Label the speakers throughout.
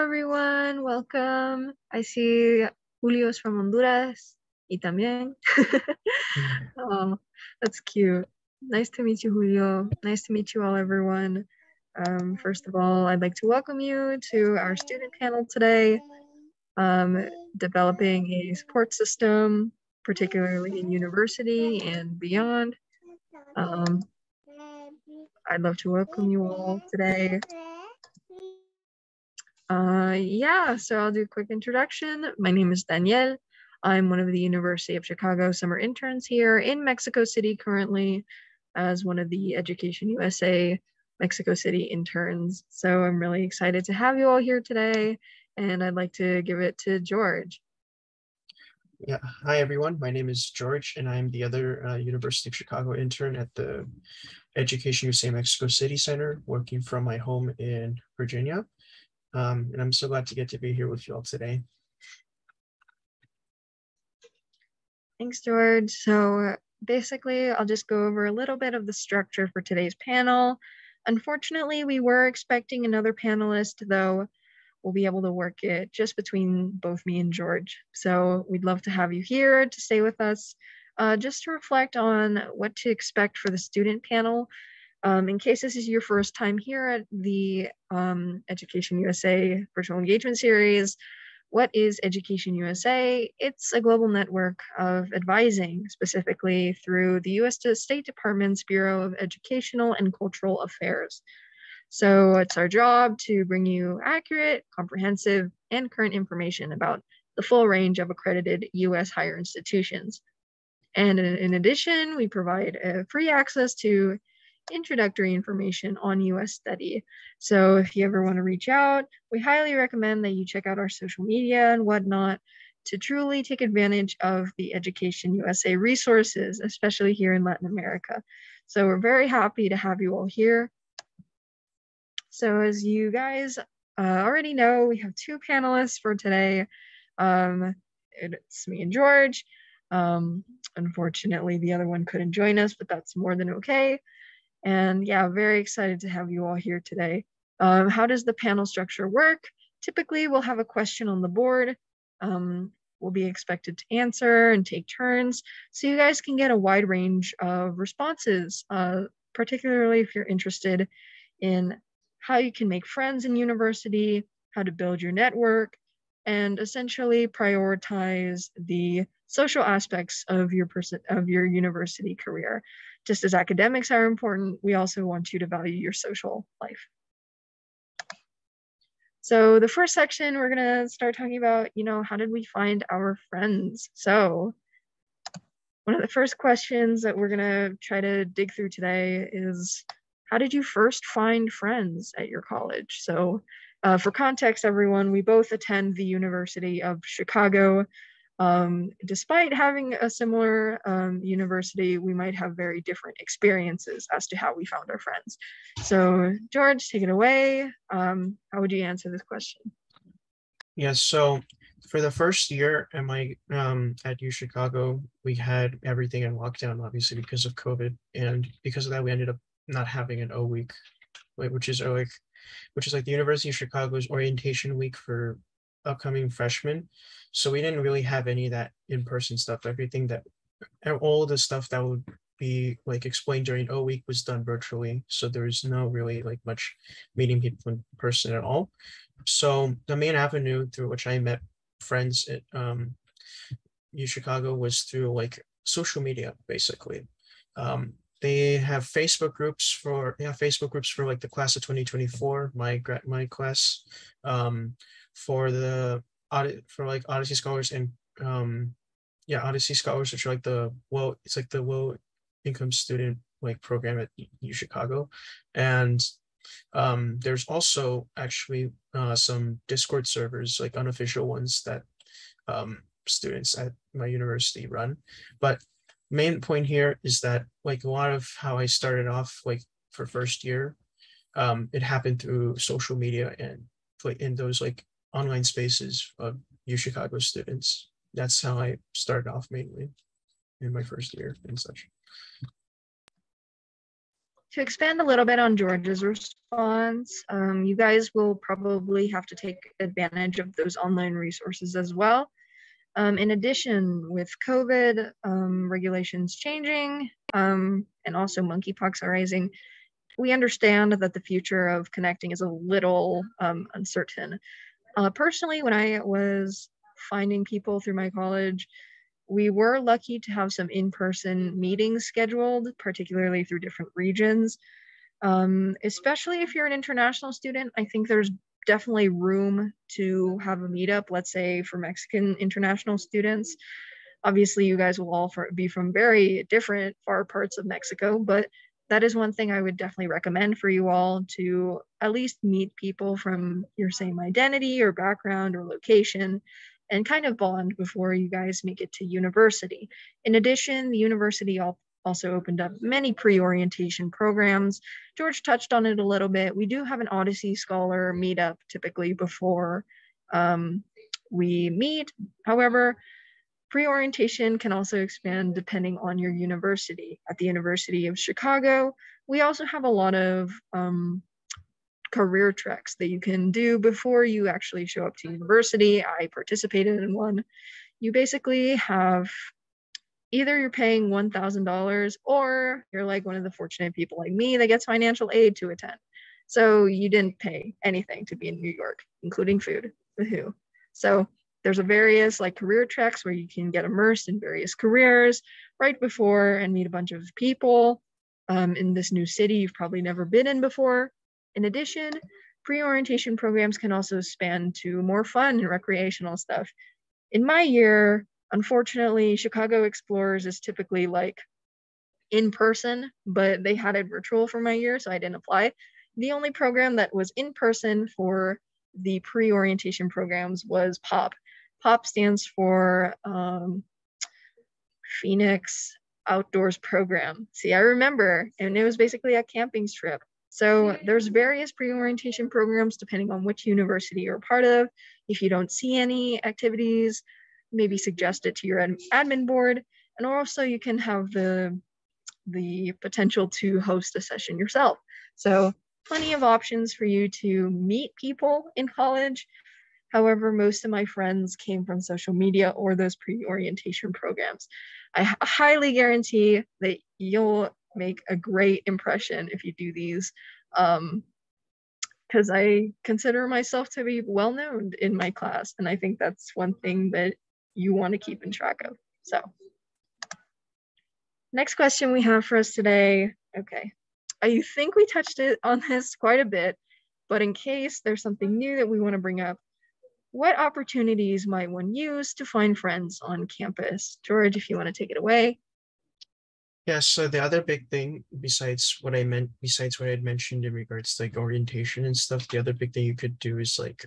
Speaker 1: everyone. Welcome. I see Julio's from Honduras. Y también. Oh, that's cute. Nice to meet you, Julio. Nice to meet you all, everyone. First of all, I'd like to welcome you to our student panel today, developing a support system, particularly in university and beyond. I'd love to welcome you all today. So I'll do a quick introduction. My name is Danielle. I'm one of the University of Chicago summer interns here in Mexico City currently as one of the Education USA Mexico City interns. So I'm really excited to have you all here today, and I'd like to give it to George.
Speaker 2: Yeah, hi everyone. My name is George, and I'm the other University of Chicago intern at the Education USA Mexico City Center, working from my home in Virginia. And I'm so glad to get to be here with you all today.
Speaker 1: Thanks, George. So basically, I'll just go over a little bit of the structure for today's panel. Unfortunately, we were expecting another panelist, though we'll be able to work it just between both me and George. So we'd love to have you here to stay with us, just to reflect on what to expect for the student panel. In case this is your first time here at the Education USA Virtual Engagement Series, what is Education USA? It's a global network of advising, specifically through the US State Department's Bureau of Educational and Cultural Affairs. So it's our job to bring you accurate, comprehensive, and current information about the full range of accredited US higher institutions. And in addition, we provide free access to introductory information on US study. So if you ever want to reach out, we highly recommend that you check out our social media and whatnot to truly take advantage of the Education USA resources, especially here in Latin America. So we're very happy to have you all here. So as you guys already know, we have two panelists for today. It's me and George. Unfortunately, the other one couldn't join us, but that's more than okay. And yeah, very excited to have you all here today. How does the panel structure work? Typically, we'll have a question on the board. We'll be expected to answer and take turns, so you guys can get a wide range of responses, particularly if you're interested in how you can make friends in university, how to build your network, and essentially prioritize the social aspects of your university career. Just as academics are important, we also want you to value your social life. So the first section, we're gonna start talking about, how did we find our friends? So one of the first questions that we're gonna try to dig through today is, how did you first find friends at your college? So for context, everyone, we both attend the University of Chicago. Despite having a similar university, we might have very different experiences as to how we found our friends. So George, take it away. How would you answer this question?
Speaker 2: Yeah, so for the first year at U Chicago, we had everything in lockdown, obviously, because of COVID. And because of that, we ended up not having an O week, which is like the University of Chicago's orientation week for upcoming freshmen. So we didn't really have any of that in-person stuff. All the stuff that would be like explained during O week was done virtually. So there's no really like much meeting people in person at all. So the main avenue through which I met friends at U Chicago was through like social media, basically. They have Facebook groups for like the class of 2024, my class, for like Odyssey Scholars and Odyssey Scholars, which are like the low income student like program at U Chicago. And there's also actually some Discord servers, like unofficial ones that students at my university run. But main point here is that like a lot of how I started off like for first year, it happened through social media and like in those like online spaces of U Chicago students. That's how I started off mainly in my first year and such.
Speaker 1: To expand a little bit on George's response, you guys will probably have to take advantage of those online resources as well. In addition, with COVID regulations changing and also monkeypox arising, we understand that the future of connecting is a little uncertain. Personally, when I was finding people through my college, we were lucky to have some in-person meetings scheduled, particularly through different regions. Especially if you're an international student, I think there's definitely room to have a meetup, let's say for Mexican international students. Obviously, you guys will all be from very different far parts of Mexico, but that is one thing I would definitely recommend for you all, to at least meet people from your same identity or background or location and kind of bond before you guys make it to university. In addition, the university also opened up many pre-orientation programs. George touched on it a little bit. We do have an Odyssey Scholar meetup typically before we meet. However, pre-orientation can also expand depending on your university. At the University of Chicago, we also have a lot of career treks that you can do before you actually show up to university. I participated in one. You basically have either you're paying $1,000 or you're like one of the fortunate people like me that gets financial aid to attend. So you didn't pay anything to be in New York, including food. Woohoo. So there's a various like career treks where you can get immersed in various careers right before and meet a bunch of people in this new city you've probably never been in before. In addition, pre-orientation programs can also span to more fun and recreational stuff. In my year, unfortunately, Chicago Explorers is typically like in person, but they had it virtual for my year, so I didn't apply. The only program that was in person for the pre-orientation programs was POP. POP stands for Phoenix Outdoors Program. See, I remember, and it was basically a camping trip. So there's various pre-orientation programs depending on which university you're a part of. If you don't see any activities, maybe suggest it to your admin board. And also you can have the potential to host a session yourself. So plenty of options for you to meet people in college. However, most of my friends came from social media or those pre-orientation programs. I highly guarantee that you'll make a great impression if you do these, because I consider myself to be well known in my class, and I think that's one thing that you want to keep in track of. So next question we have for us today. Okay, I think we touched on this quite a bit, but in case there's something new that we want to bring up, what opportunities might one use to find friends on campus? George, if you want to take it away.
Speaker 2: Yeah, so the other big thing besides what I had mentioned in regards to like orientation and stuff, the other big thing you could do is like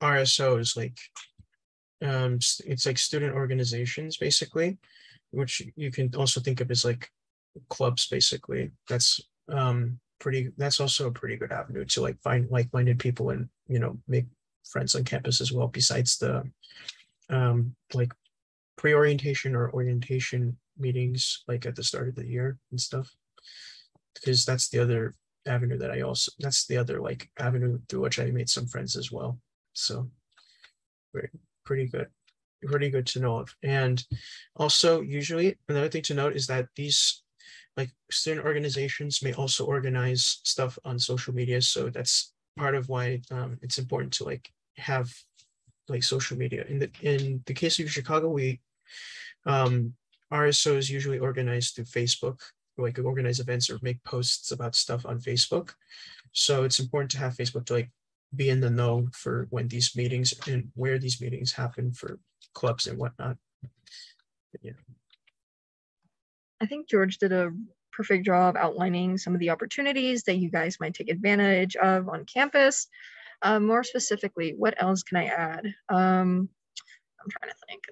Speaker 2: RSOs, like it's like student organizations basically, which you can also think of as like clubs basically. That's also a pretty good avenue to like find like-minded people and, you know, make friends on campus as well, besides the like pre-orientation or orientation meetings like at the start of the year and stuff, because that's the other avenue like avenue through which I made some friends as well. So pretty good to know of. And also usually another thing to note is that these like student organizations may also organize stuff on social media, so that's part of why it's important to like have like social media. In the case of Chicago, we RSOs usually organize through Facebook, like organize events or make posts about stuff on Facebook. So it's important to have Facebook to like be in the know for when these meetings and where these meetings happen for clubs and whatnot. But yeah.
Speaker 1: I think George did a perfect job outlining some of the opportunities that you guys might take advantage of on campus. More specifically, what else can I add? I'm trying to think.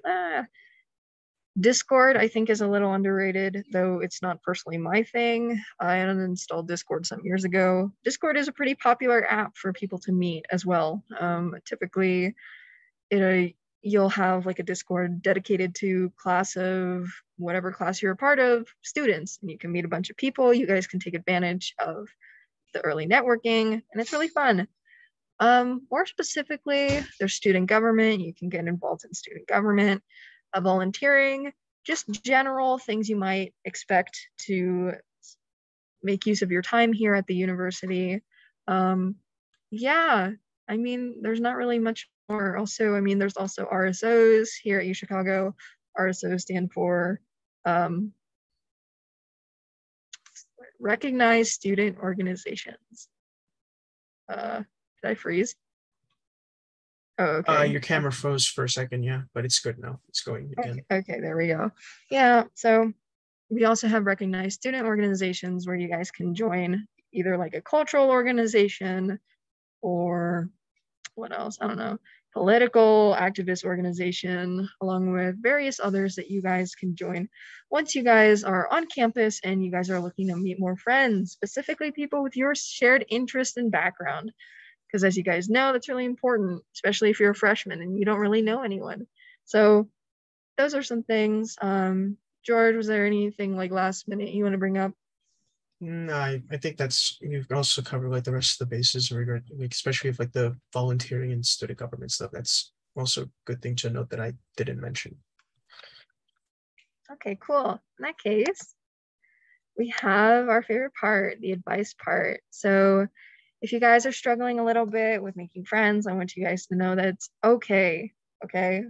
Speaker 1: Discord, I think, is a little underrated, though it's not personally my thing. I uninstalled Discord some years ago. Discord is a pretty popular app for people to meet as well. Typically, you'll have like a Discord dedicated to class of whatever class you're a part of, students, and you can meet a bunch of people. You guys can take advantage of the early networking, and it's really fun. More specifically, there's student government. You can get involved in student government, volunteering, just general things you might expect to make use of your time here at the university. Yeah, I mean, there's not really much more. Also, I mean, there's also RSOs here at UChicago. RSOs stand for Recognized Student Organizations. Did I freeze? Oh, okay.
Speaker 2: Your camera froze for a second, yeah, but it's good now. It's going again.
Speaker 1: Okay, there we go. Yeah, so we also have recognized student organizations where you guys can join either like a cultural organization or what else? I don't know. Political activist organization, along with various others that you guys can join once you guys are on campus and you guys are looking to meet more friends, specifically people with your shared interest and background. Because as you guys know, that's really important, especially if you're a freshman and you don't really know anyone. So those are some things. George, was there anything like last minute you want to bring up?
Speaker 2: No, I think that's, you've also covered like the rest of the bases in regard, like, especially if like the volunteering and student government stuff. That's also a good thing to note that I didn't mention.
Speaker 1: Okay, cool. In that case, we have our favorite part, the advice part. So if you guys are struggling a little bit with making friends, I want you guys to know that it's okay. Okay.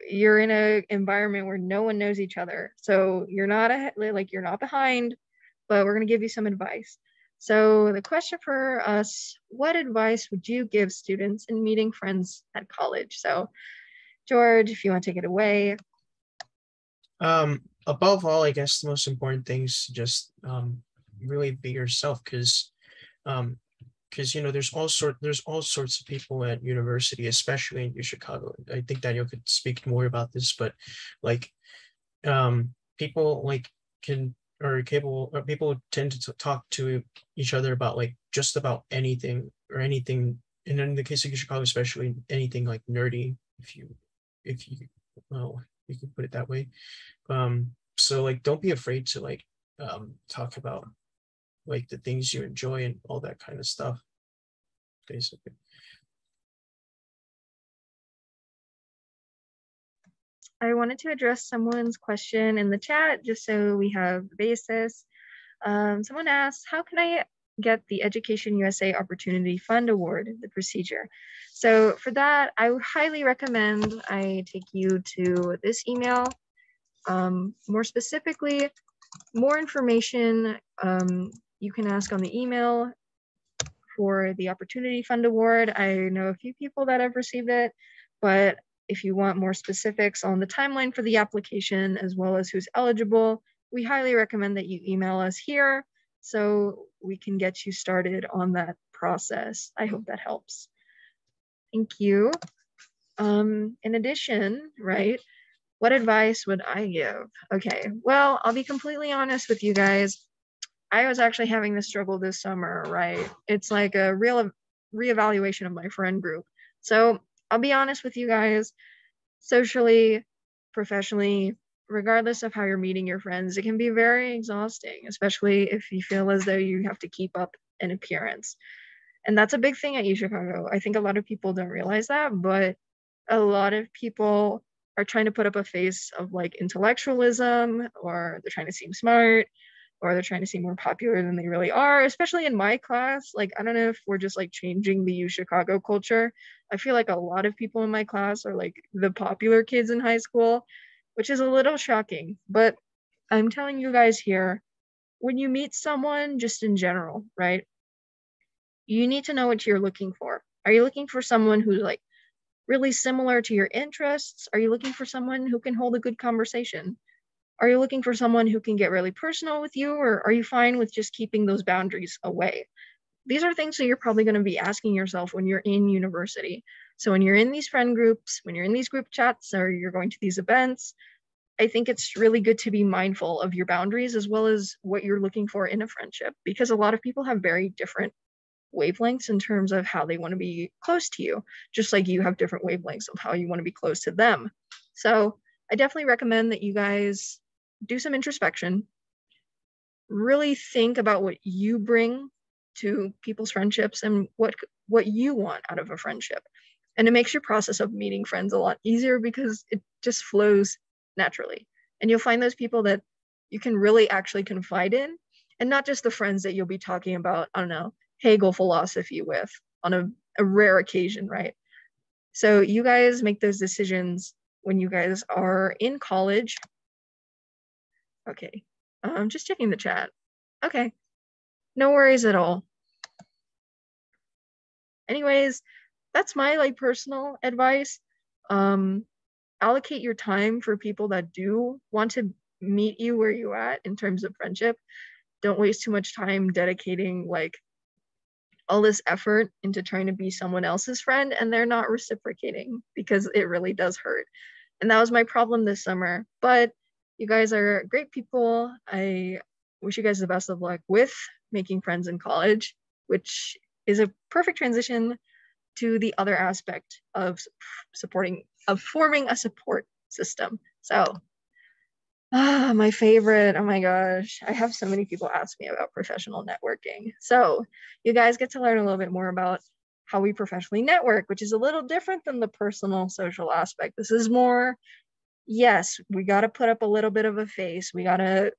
Speaker 1: You're in an environment where no one knows each other. So you're not you're not behind, but we're going to give you some advice. So the question for us, what advice would you give students in meeting friends at college? So George, if you want to take it away.
Speaker 2: Above all, I guess the most important thing is just really be yourself, because you know there's all sorts of people at university, especially in UChicago. I think Daniel could speak more about this, but like people like can or capable or people tend to talk to each other about like just about anything or anything, and in the case of UChicago especially, anything like nerdy, if you well, you can put it that way. So like don't be afraid to like talk about like the things you enjoy and all that kind of stuff, basically.
Speaker 1: I wanted to address someone's question in the chat just so we have the basis. Someone asked, how can I get the Education USA Opportunity Fund Award, the procedure? So for that, I would highly recommend I take you to this email. More specifically, more information you can ask on the email for the Opportunity Fund Award. I know a few people that have received it, but if you want more specifics on the timeline for the application as well as who's eligible, we highly recommend that you email us here so we can get you started on that process. I hope that helps. Thank you. In addition, right, what advice would I give? Okay, well, I'll be completely honest with you guys. I was actually having this struggle this summer, right? It's like a real reevaluation of my friend group. So I'll be honest with you guys, socially, professionally, regardless of how you're meeting your friends, it can be very exhausting, especially if you feel as though you have to keep up an appearance. And that's a big thing at UChicago. I think a lot of people don't realize that, but a lot of people are trying to put up a face of like intellectualism, or they're trying to seem smart, or they're trying to seem more popular than they really are, especially in my class. Like, I don't know if we're just like changing the UChicago culture. I feel like a lot of people in my class are like the popular kids in high school, which is a little shocking. But I'm telling you guys here, when you meet someone just in general, right? You need to know what you're looking for. Are you looking for someone who's like really similar to your interests? Are you looking for someone who can hold a good conversation? Are you looking for someone who can get really personal with you, or are you fine with just keeping those boundaries away? These are things that you're probably going to be asking yourself when you're in university. So when you're in these friend groups, when you're in these group chats, or you're going to these events, I think it's really good to be mindful of your boundaries as well as what you're looking for in a friendship, because a lot of people have very different wavelengths in terms of how they want to be close to you, just like you have different wavelengths of how you want to be close to them. So I definitely recommend that you guys do some introspection, really think about what you bring to people's friendships and what you want out of a friendship. And it makes your process of meeting friends a lot easier because it just flows naturally. And you'll find those people that you can really actually confide in, and not just the friends that you'll be talking about, I don't know, Hegel philosophy with on a rare occasion, right? So you guys make those decisions when you guys are in college. Okay, I'm just checking the chat. Okay, no worries at all. Anyways, that's my like personal advice. Allocate your time for people that do want to meet you where you at in terms of friendship. Don't waste too much time dedicating like all this effort into trying to be someone else's friend and they're not reciprocating, because it really does hurt. And that was my problem this summer. But you guys are great people. I wish you guys the best of luck with making friends in college, which is a perfect transition to the other aspect of forming a support system. So my favorite. Oh my gosh. I have so many people ask me about professional networking. So you guys get to learn a little bit more about how we professionally network, which is a little different than the personal social aspect. This is more, yes, we got to put up a little bit of a face. We got to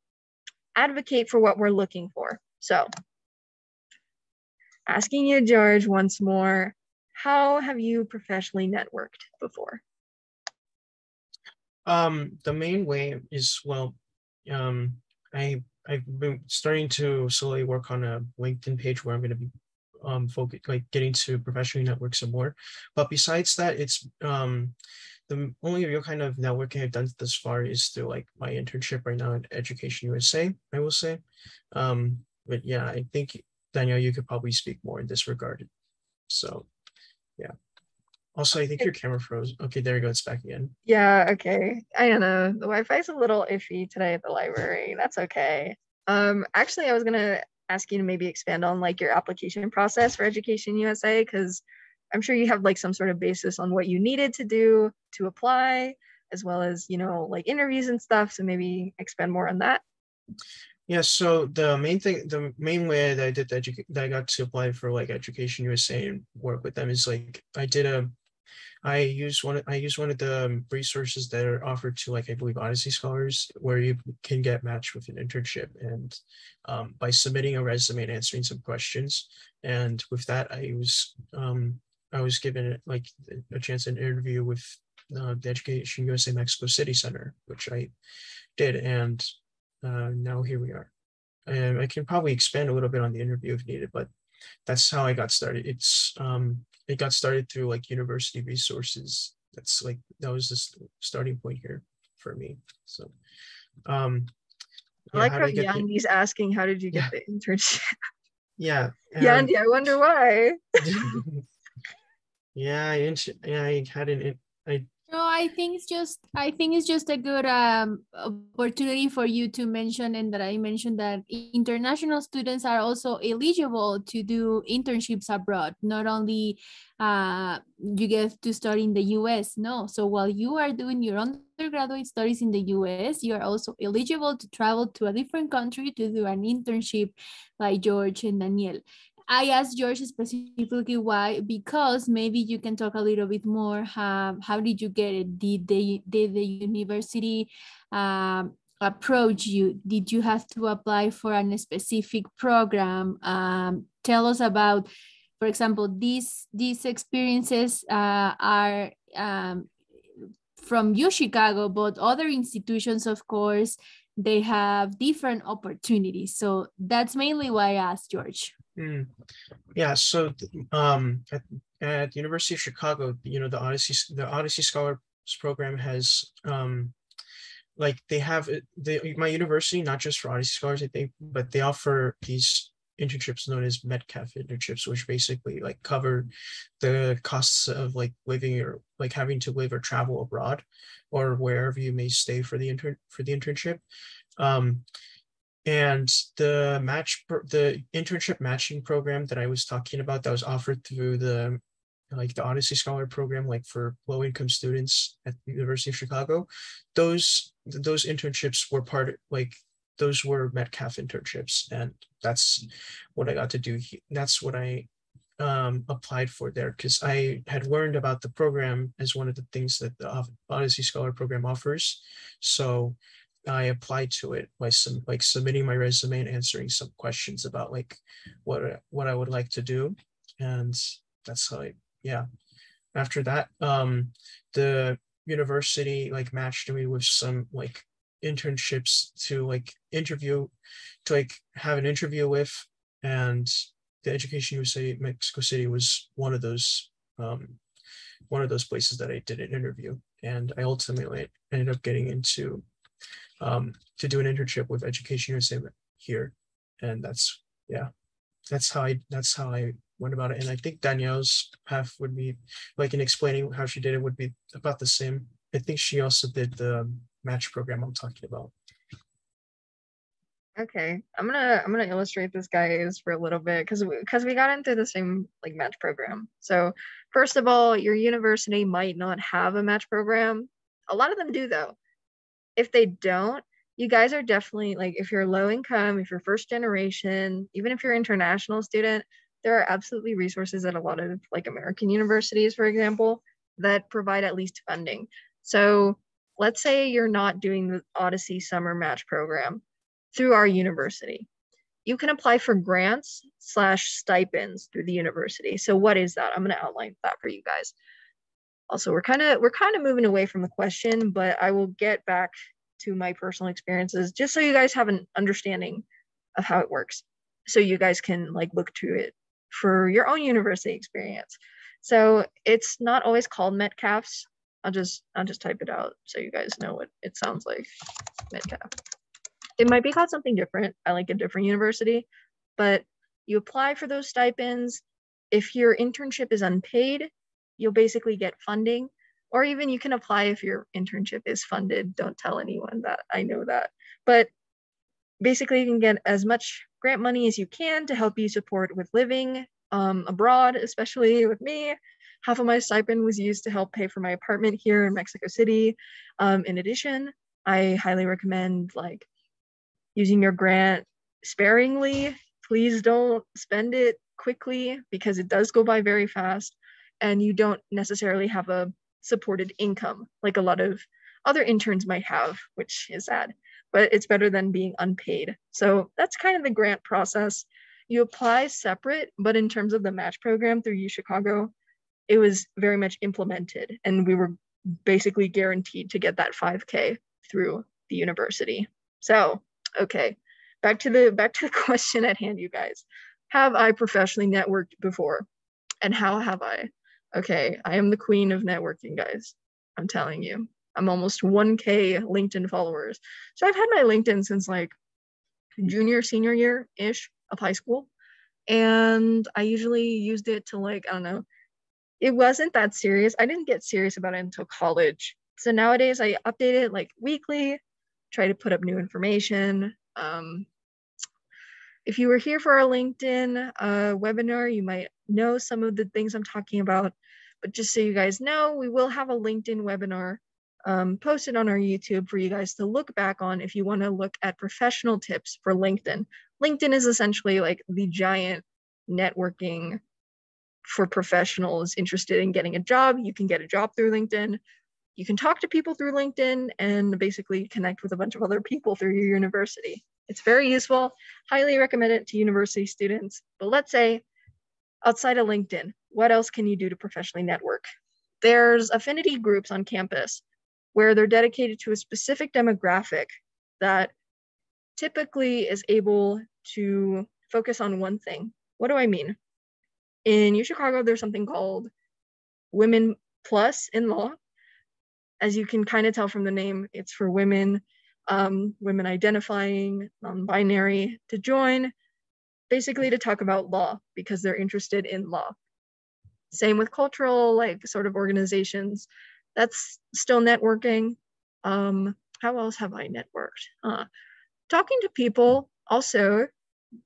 Speaker 1: advocate for what we're looking for. So asking you, George, once more, how have you professionally networked before?
Speaker 2: The main way is, well, I've been starting to slowly work on a LinkedIn page where I'm going to be focus like getting to professionally network some more. But besides that, it's the only real kind of networking I've done thus far is through like my internship right now at Education USA, I will say. But yeah, I think Danielle, you could probably speak more in this regard. So yeah. Also, I think your camera froze. Okay, there you go. It's back again.
Speaker 1: Yeah, okay. I don't know. The Wi-Fi's a little iffy today at the library. That's okay. Actually, I was gonna ask you to maybe expand on like your application process for Education USA, because I'm sure you have like some sort of basis on what you needed to do to apply, as well as, you know, like interviews and stuff. So maybe expand more on that.
Speaker 2: Yeah, so the main way that I did that I got to apply for like Education USA and work with them is like I use one of the resources that are offered to like I believe Odyssey Scholars, where you can get matched with an internship, and by submitting a resume and answering some questions, and with that I was given like a chance to interview with the Education USA Mexico City Center, which I did, and now here we are. And I can probably expand a little bit on the interview if needed, but that's how I got started. It got started through like university resources. That was the starting point here for me. So
Speaker 1: I
Speaker 2: yeah,
Speaker 1: like
Speaker 2: how
Speaker 1: how
Speaker 2: did I get the
Speaker 1: Yandy's asking, how did you get
Speaker 2: yeah,
Speaker 1: the internship?
Speaker 2: yeah.
Speaker 1: Yandy, I wonder why.
Speaker 2: Yeah, I had an I
Speaker 3: No, I think it's just a good opportunity for you to mention, and that I mentioned that international students are also eligible to do internships abroad. Not only you get to study in the US, no. So while you are doing your undergraduate studies in the US, you are also eligible to travel to a different country to do an internship, like George and Danielle. I asked George specifically why, because maybe you can talk a little bit more. How did you get it? Did the university approach you? Did you have to apply for a specific program? Tell us about, for example, these experiences are from UChicago, but other institutions, of course, they have different opportunities. So that's mainly why I asked George.
Speaker 2: Yeah, so at the University of Chicago, you know, the Odyssey Scholars Program has like they have my university, not just for Odyssey Scholars, I think, but they offer these internships known as Metcalf internships, which basically like cover the costs of like living or like having to live or travel abroad or wherever you may stay for the internship. And the internship matching program that I was talking about that was offered through the Odyssey Scholar program, like for low-income students at the University of Chicago, those internships were those were Metcalf internships, and that's what I got to do. That's what I applied for there, because I had learned about the program as one of the things that the Odyssey Scholar program offers. So I applied to it by submitting my resume and answering some questions about what I would like to do. And that's how yeah. After that, the university matched me with some internships to have an interview with, and the Education USA Mexico City was one of those places that I did an interview, and I ultimately ended up getting into to do an internship with Education USA here, and that's how I went about it. And I think Danielle's path would be in explaining how she did it would be about the same. I think she also did the match program I'm talking about.
Speaker 1: Okay, I'm gonna illustrate this, guys, for a little bit because we got into the same match program. So first of all, your university might not have a match program. A lot of them do, though. If they don't, you guys are definitely if you're low income, if you're first generation, even if you're an international student, there are absolutely resources at a lot of American universities, for example, that provide at least funding. So let's say you're not doing the Odyssey Summer Match Program through our university. You can apply for grants/stipends through the university. So what is that? I'm going to outline that for you guys. Also, we're kind of moving away from the question, but I will get back to my personal experiences just so you guys have an understanding of how it works, so you guys can look to it for your own university experience. So it's not always called Metcalfs. I'll just type it out so you guys know what it sounds like. Metcalf. It might be called something different at a different university, but you apply for those stipends. If your internship is unpaid, you'll basically get funding, or even you can apply if your internship is funded. Don't tell anyone that I know that. But basically, you can get as much grant money as you can to help you support with living abroad, especially with me. Half of my stipend was used to help pay for my apartment here in Mexico City. In addition, I highly recommend using your grant sparingly. Please don't spend it quickly because it does go by very fast, and you don't necessarily have a supported income like a lot of other interns might have, which is sad, but it's better than being unpaid. So that's kind of the grant process. You apply separate, but in terms of the match program through UChicago, it was very much implemented, and we were basically guaranteed to get that 5K through the university. So, okay, back to the question at hand, you guys. Have I professionally networked before? And how have I? Okay, I am the queen of networking, guys. I'm telling you. I'm almost 1K LinkedIn followers. So I've had my LinkedIn since junior, senior year-ish of high school. And I usually used it to I don't know, it wasn't that serious. I didn't get serious about it until college. So nowadays I update it weekly, try to put up new information. If you were here for our LinkedIn webinar, you might know some of the things I'm talking about. But just so you guys know, we will have a LinkedIn webinar posted on our YouTube for you guys to look back on if you want to look at professional tips for LinkedIn. LinkedIn is essentially the giant networking for professionals interested in getting a job. You can get a job through LinkedIn. You can talk to people through LinkedIn and basically connect with a bunch of other people through your university. It's very useful. Highly recommend it to university students. But let's say outside of LinkedIn, what else can you do to professionally network? There's affinity groups on campus where they're dedicated to a specific demographic that typically is able to focus on one thing. What do I mean? In UChicago, there's something called Women Plus in Law. As you can kind of tell from the name, it's for women, women identifying, non-binary, to join, basically to talk about law because they're interested in law. Same with cultural, sort of organizations. That's still networking. How else have I networked? Talking to people Also,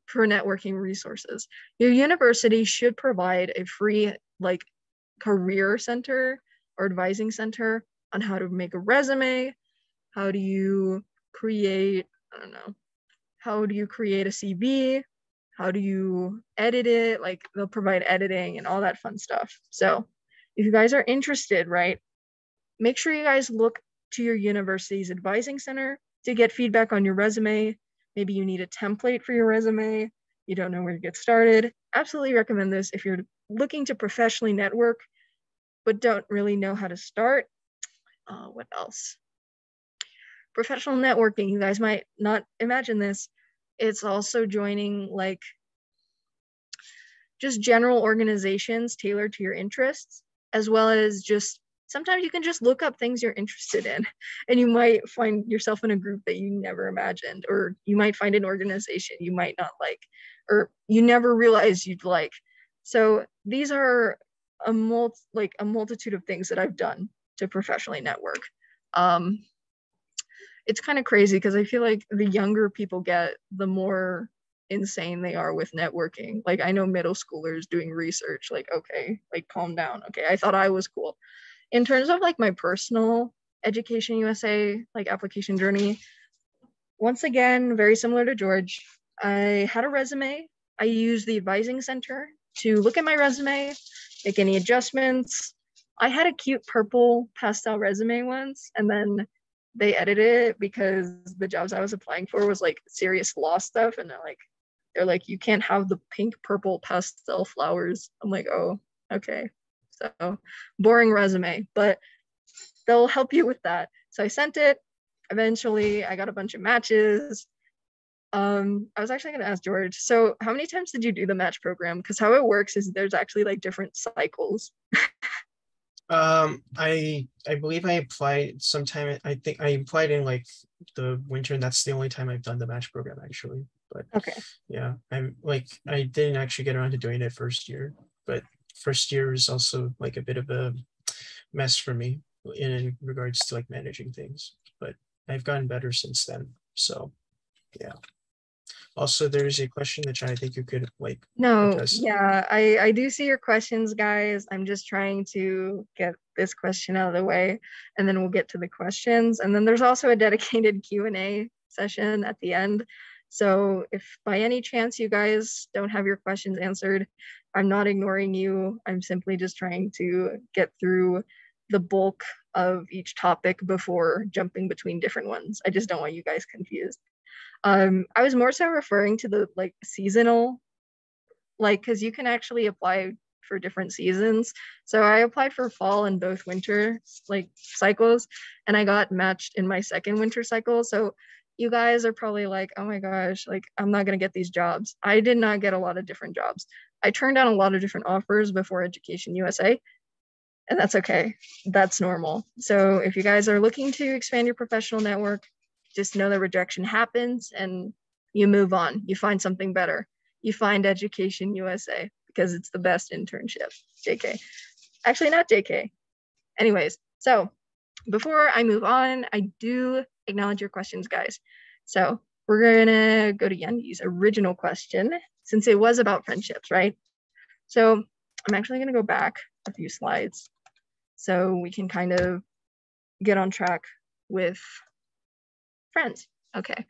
Speaker 1: for networking resources, your university should provide a free like career center or advising center on how to make a resume, how do you create, I don't know, how do you create a CV, how do you edit it, like they'll provide editing and all that fun stuff. So if you guys are interested, right, make sure you guys look to your university's advising center to get feedback on your resume. Maybe you need a template for your resume, you don't know where to get started. Absolutely recommend this if you're looking to professionally network but don't really know how to start. What else? Professional networking, you guys might not imagine this. It's also joining like just general organizations tailored to your interests, as well as just sometimes you can just look up things you're interested in and you might find yourself in a group that you never imagined, or you might find an organization you might not like, or you never realized you'd like. So these are a multitude of things that I've done to professionally network. It's kind of crazy because I feel like the younger people get, the more insane they are with networking. Like I know middle schoolers doing research, like, okay, like calm down. Okay, I thought I was cool. In terms of like my personal Education USA like application journey, once again, very similar to George, I had a resume. I used the advising center to look at my resume, make any adjustments. I had a cute purple pastel resume once, and then they edited it because the jobs I was applying for was like serious law stuff, and they're like, you can't have the pink purple pastel flowers. I'm like, oh, okay. So boring resume, but they'll help you with that. So I sent it. Eventually I got a bunch of matches. I was actually going to ask George, so how many times did you do the match program? Because how it works is there's actually like different cycles.
Speaker 2: I believe I applied sometime. I think I applied in like the winter, and that's the only time I've done the match program actually. But
Speaker 1: Okay.
Speaker 2: yeah, I'm like I didn't actually get around to doing it first year, but first year is also like a bit of a mess for me in regards to like managing things. But I've gotten better since then. So yeah. Also, there's a question that I think you could like
Speaker 1: No,
Speaker 2: address.
Speaker 1: yeah, I do see your questions, guys. I'm just trying to get this question out of the way, and then we'll get to the questions. And then there's also a dedicated Q&A session at the end. So if by any chance you guys don't have your questions answered, I'm not ignoring you. I'm simply just trying to get through the bulk of each topic before jumping between different ones. I just don't want you guys confused. I was more so referring to the like seasonal, like, because you can actually apply for different seasons. So I applied for fall and both winter like cycles, and I got matched in my second winter cycle. So you guys are probably like, oh my gosh, like I'm not gonna get these jobs. I did not get a lot of different jobs. I turned down a lot of different offers before Education USA, and that's okay. That's normal. So if you guys are looking to expand your professional network, just know that rejection happens and you move on. You find something better. You find Education USA because it's the best internship. JK. Actually, not JK. Anyways, so before I move on, I do acknowledge your questions, guys. So we're gonna go to Yendi's original question since it was about friendships, right? So I'm actually gonna go back a few slides so we can kind of get on track with friends. Okay.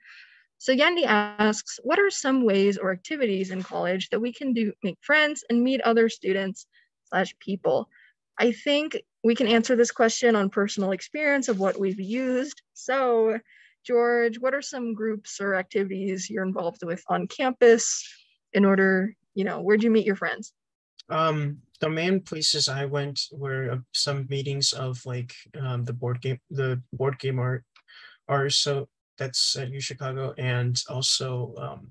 Speaker 1: So Yendi asks, what are some ways or activities in college that we can do, make friends and meet other students / people? I think we can answer this question on personal experience of what we've used. So George, what are some groups or activities you're involved with on campus in order, where'd you meet your friends?
Speaker 2: The main places I went were some meetings of like the board game art. So that's at UChicago, and also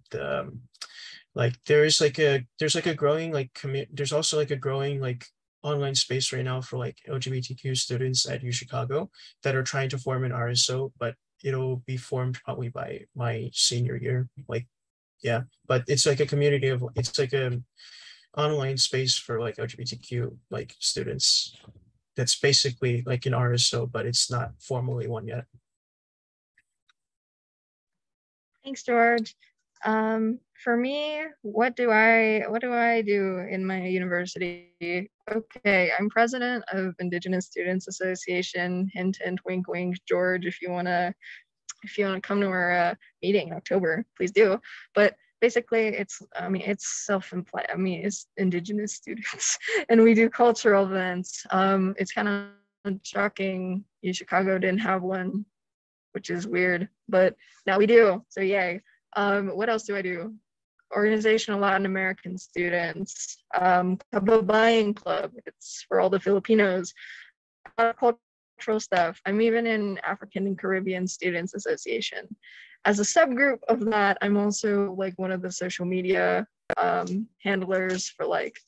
Speaker 2: there's a growing like there's also like a growing like online space right now for like LGBTQ students at UChicago that are trying to form an RSO, but it'll be formed probably by my senior year. Like, yeah, but it's like a community of, it's like a online space for like LGBTQ like students. That's basically like an RSO, but it's not formally one yet.
Speaker 1: Thanks, George. For me, what do I do in my university? Okay, I'm president of Indigenous Students Association. Hint, hint, wink, wink. George, if you wanna come to our meeting in October, please do. But basically, it's self-employed. It's Indigenous students, and we do cultural events. It's kind of shocking. Chicago didn't have one, which is weird, but now we do. So yay. What else do I do? Organization of Latin American students, Kababayang Club. It's for all the Filipinos. Cultural stuff. I'm even in African and Caribbean Students Association. As a subgroup of that, I'm also like one of the social media handlers for like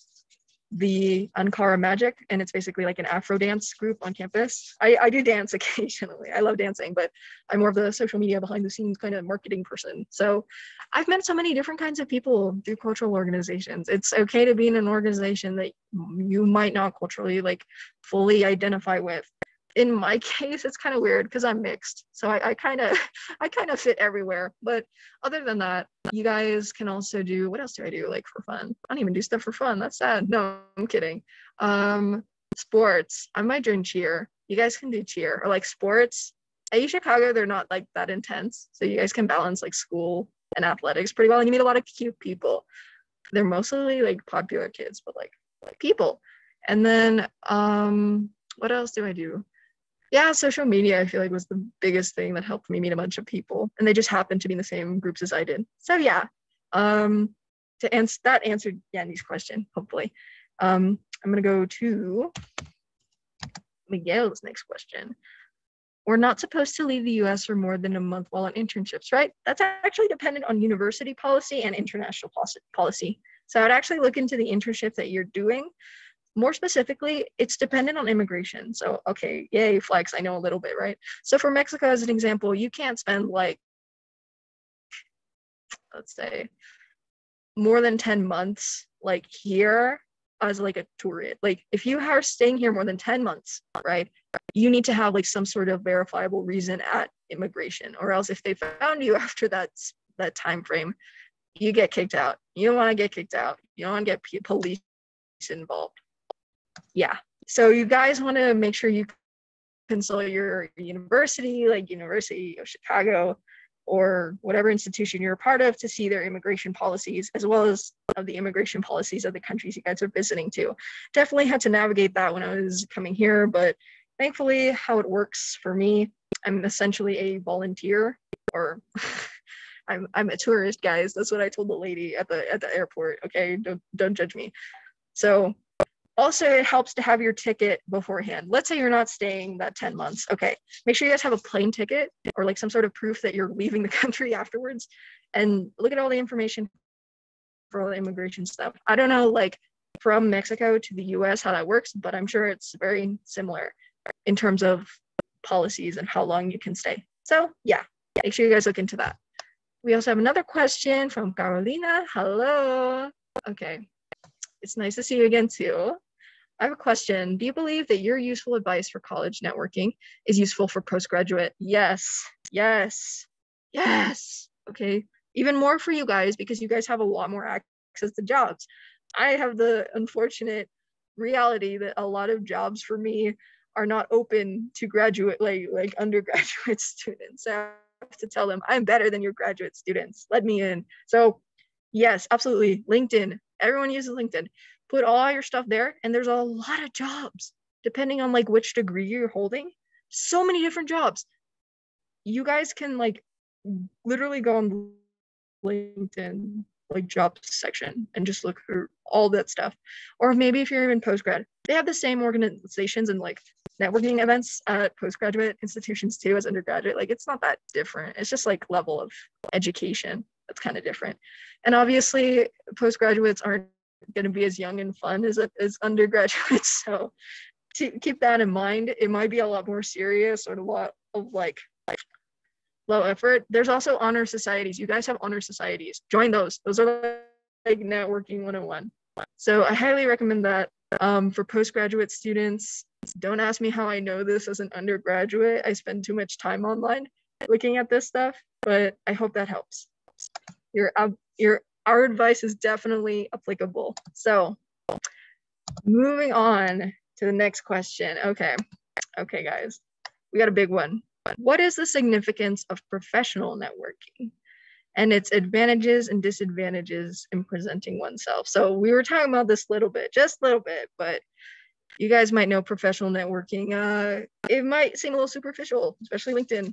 Speaker 1: the Ankara Magic, and it's basically like an Afro dance group on campus. I do dance occasionally. I love dancing, but I'm more of the social media behind the scenes kind of marketing person. So I've met so many different kinds of people through cultural organizations. It's okay to be in an organization that you might not culturally like fully identify with. In my case, it's kind of weird because I'm mixed. So I kind of fit everywhere. But other than that, you guys can also do, what else do I do like for fun? I don't even do stuff for fun. That's sad. No, I'm kidding. Sports. I might join cheer. You guys can do cheer or like sports. At UChicago, they're not like that intense. So you guys can balance like school and athletics pretty well. And you meet a lot of cute people. They're mostly like popular kids, but like people. And then what else do I do? Yeah, social media, I feel like was the biggest thing that helped me meet a bunch of people. And they just happened to be in the same groups as I did. So yeah, to answer that answered Yanni's question, hopefully. I'm gonna go to Miguel's next question. We're not supposed to leave the US for more than a month while on internships, right? That's actually dependent on university policy and international policy. So I'd actually look into the internship that you're doing. More specifically, it's dependent on immigration. So, okay, yay, flex, I know a little bit, right? So for Mexico, as an example, you can't spend like, let's say, more than 10 months like here as like a tourist. Like if you are staying here more than 10 months, right, you need to have like some sort of verifiable reason at immigration, or else if they found you after that time frame, you get kicked out. You don't want to get kicked out. You don't want to get police involved. Yeah, so you guys want to make sure you consult your university, like University of Chicago or whatever institution you're a part of, to see their immigration policies, as well as of the immigration policies of the countries you guys are visiting to. Definitely had to navigate that when I was coming here, but thankfully how it works for me, I'm essentially a volunteer, or I'm a tourist, guys. That's what I told the lady at the airport. Okay, don't judge me. So also, it helps to have your ticket beforehand. Let's say you're not staying that 10 months. Okay, make sure you guys have a plane ticket or like some sort of proof that you're leaving the country afterwards, and look at all the information for all the immigration stuff. I don't know like from Mexico to the US how that works, but I'm sure it's very similar in terms of policies and how long you can stay. So yeah, make sure you guys look into that. We also have another question from Carolina. Hello. Okay, it's nice to see you again too. I have a question. Do you believe that your useful advice for college networking is useful for postgraduate? Yes, yes, yes. Okay, even more for you guys because you guys have a lot more access to jobs. I have the unfortunate reality that a lot of jobs for me are not open to graduate, like undergraduate students. So I have to tell them, I'm better than your graduate students. Let me in. So yes, absolutely. LinkedIn. Everyone uses LinkedIn. Put all your stuff there, and there's a lot of jobs depending on like which degree you're holding. So many different jobs. You guys can like literally go on LinkedIn like jobs section and just look through all that stuff. Or maybe if you're in postgrad, they have the same organizations and like networking events at postgraduate institutions too as undergraduate. Like it's not that different. It's just like level of education that's kind of different. And obviously postgraduates aren't going to be as young and fun as undergraduates. So to keep that in mind, it might be a lot more serious or a lot of like low effort. There's also honor societies. You guys have honor societies. Join those. Those are like networking 101. So I highly recommend that. For postgraduate students, don't ask me how I know this as an undergraduate. I spend too much time online looking at this stuff, but I hope that helps. Our advice is definitely applicable. So moving on to the next question. Okay, guys, we got a big one. What is the significance of professional networking and its advantages and disadvantages in presenting oneself? So we were talking about this just a little bit, but you guys might know professional networking. It might seem a little superficial, especially LinkedIn.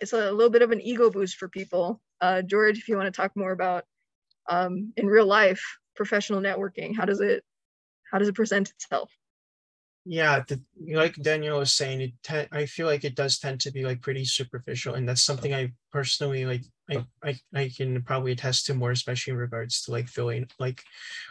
Speaker 1: It's a little bit of an ego boost for people. George, if you want to talk more about in real life professional networking, how does it present itself?
Speaker 2: Yeah, like Danielle was saying, I feel like it does tend to be like pretty superficial, and that's something I personally like. I can probably attest to more, especially in regards to like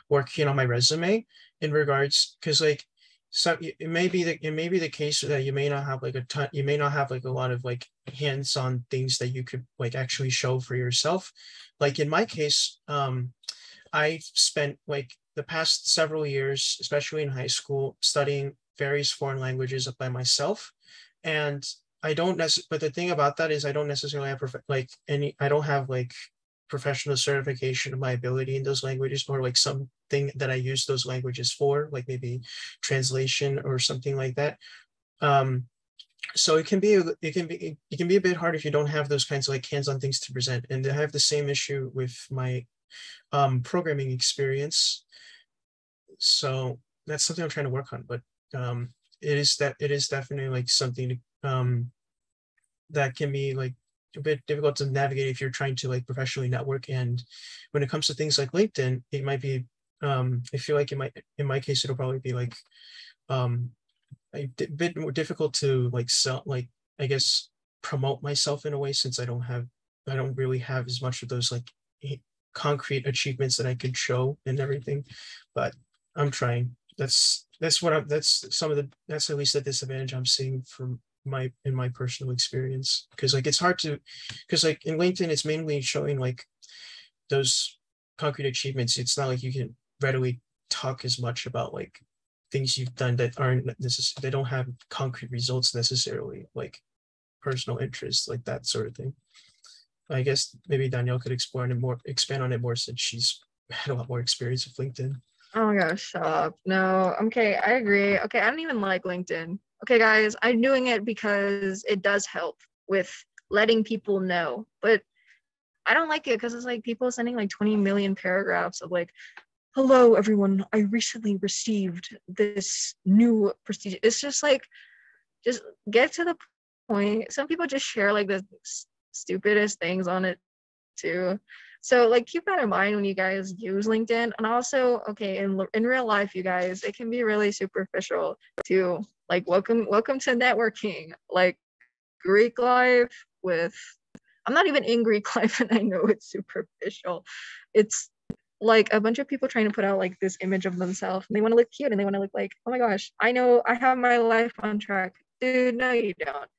Speaker 2: working on my resume in regards, because like it may be the case that you may not have like a lot of like hands-on things that you could like actually show for yourself. Like in my case, I spent like the past several years, especially in high school, studying various foreign languages by myself. And but the thing about that is I don't necessarily have I don't have like professional certification of my ability in those languages, or like something that I use those languages for, like maybe translation or something like that. So it can be a bit hard if you don't have those kinds of like hands-on things to present. And I have the same issue with my programming experience. So that's something I'm trying to work on, but it is definitely like something that can be like a bit difficult to navigate if you're trying to like professionally network. And when it comes to things like LinkedIn, it might be I feel like in my case it'll probably be like a bit more difficult to like I guess promote myself in a way, since I don't really have as much of those like concrete achievements that I could show and everything. But I'm trying. That's at least the disadvantage I'm seeing from in my personal experience, because like it's hard to, because like in LinkedIn it's mainly showing like those concrete achievements. It's not like you can readily talk as much about like things you've done that they don't have concrete results necessarily, like personal interests, like that sort of thing. I guess maybe Danielle could expand on it more, since she's had a lot more experience with LinkedIn.
Speaker 1: Oh my gosh, shut up. No, okay, I agree. Okay, I don't even like LinkedIn. Okay, guys, I'm doing it because it does help with letting people know, but I don't like it because it's like people sending like 20 million paragraphs of like, hello, everyone, I recently received this new prestige. It's just like, just get to the point. Some people just share like the stupidest things on it too. So like keep that in mind when you guys use LinkedIn. And also, okay, in real life, you guys, it can be really superficial too. Like welcome to networking, like Greek life with, I'm not even in Greek life and I know it's superficial. It's like a bunch of people trying to put out like this image of themselves, and they want to look cute and they want to look like, oh my gosh, I know I have my life on track. Dude, no, you don't.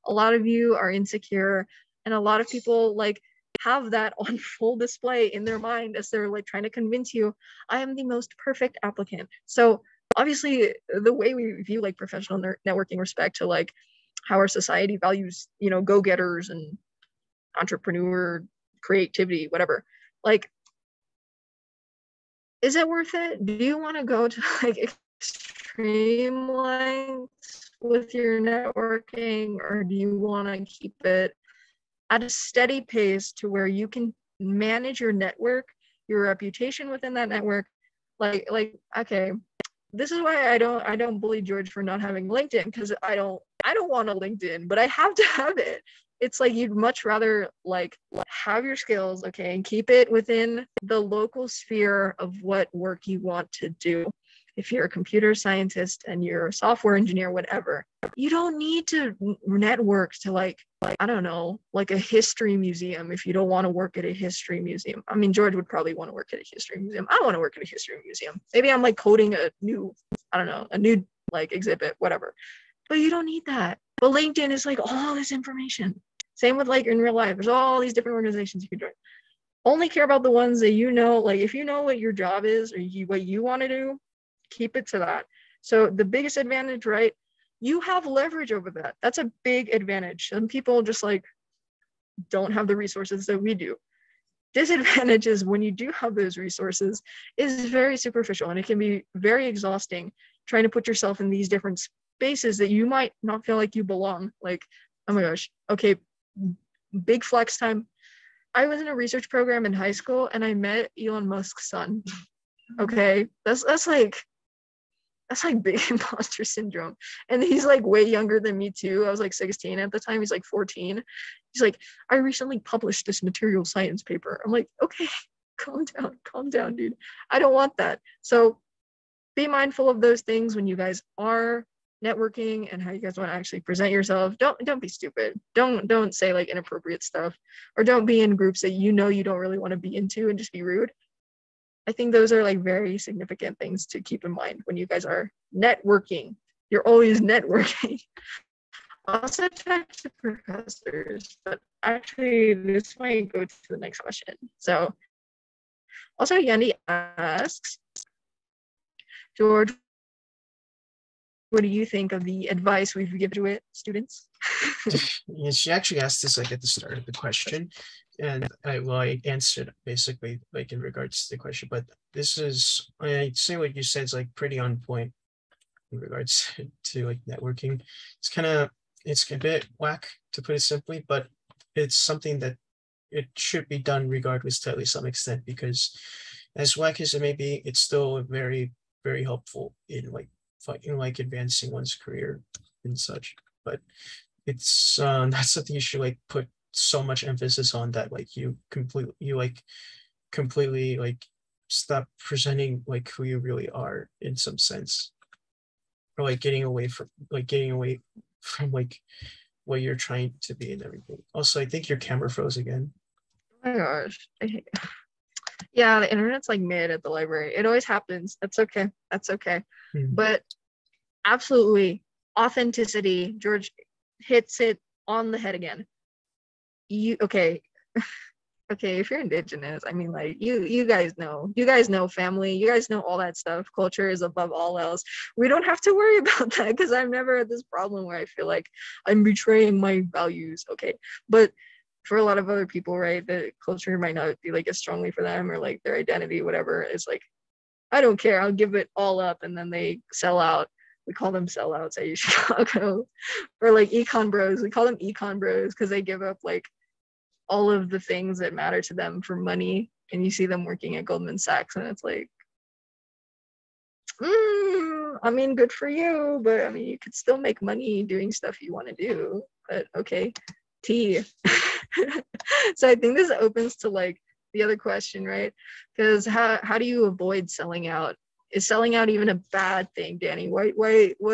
Speaker 1: A lot of you are insecure, and a lot of people like have that on full display in their mind as they're like trying to convince you, I am the most perfect applicant. So obviously the way we view like professional networking respect to like how our society values, you know, go-getters and entrepreneur creativity, whatever, like, is it worth it? Do you want to go to like extreme lengths with your networking, or do you want to keep it at a steady pace to where you can manage your network, your reputation within that network? Like okay, this is why I don't bully George for not having LinkedIn, because I don't want a LinkedIn, but I have to have it. It's like you'd much rather like have your skills, okay, and keep it within the local sphere of what work you want to do. If you're a computer scientist and you're a software engineer, whatever, you don't need to network to like I don't know, like a history museum if you don't want to work at a history museum. I mean, George would probably want to work at a history museum. I don't want to work at a history museum. Maybe I'm like coding a new like exhibit, whatever. But you don't need that. But LinkedIn is like all this information. Same with like in real life. There's all these different organizations you can join. Only care about the ones that you know. Like if you know what your job is or what you want to do, keep it to that. So the biggest advantage, right? You have leverage over that. That's a big advantage. Some people just like don't have the resources that we do. disadvantage is when you do have those resources is very superficial, and it can be very exhausting trying to put yourself in these different spaces that you might not feel like you belong. Like, oh my gosh, okay, big flex time. I was in a research program in high school and I met Elon Musk's son. Okay, that's like big imposter syndrome. And he's like way younger than me too. I was like 16 at the time. He's like 14. He's like, I recently published this material science paper. I'm like, okay, calm down, dude. I don't want that. So be mindful of those things when you guys are networking and how you guys want to actually present yourself. Don't be stupid. Don't say like inappropriate stuff, or don't be in groups that you know you don't really want to be into and just be rude. I think those are like very significant things to keep in mind when you guys are networking. You're always networking. Also talk to professors, but actually this might go to the next question. So also Yandy asks, George, what do you think of the advice we've given to it, students?
Speaker 2: Yeah, she actually asked this like at the start of the question, and I answered basically like in regards to the question. But this is, I'd say what you said is like pretty on point in regards to like networking. It's a bit whack to put it simply, but it's something that it should be done regardless to at least some extent, because as whack as it may be, it's still very, very helpful in like advancing one's career and such. But it's not something you should like put so much emphasis on that like you completely like stop presenting like who you really are in some sense, or like getting away from like what you're trying to be and everything. Also, I think your camera froze again.
Speaker 1: Oh my gosh. Yeah, the internet's like mid at the library. It always happens. That's okay. But absolutely, authenticity. George hits it on the head again. Okay, if you're indigenous, I mean, like you guys know family, you guys know all that stuff. Culture is above all else. We don't have to worry about that, because I've never had this problem where I feel like I'm betraying my values. Okay, but for a lot of other people, right, the culture might not be like as strongly for them, or like their identity, whatever. It's like, I don't care, I'll give it all up, and then they sell out. We call them sellouts at Chicago. Or like econ bros, we call them econ bros because they give up like all of the things that matter to them for money. And you see them working at Goldman Sachs, and it's like, I mean, good for you, but I mean, you could still make money doing stuff you want to do. But okay, T. So I think this opens to like the other question, right? Because how do you avoid selling out? Is selling out even a bad thing, Danny? Why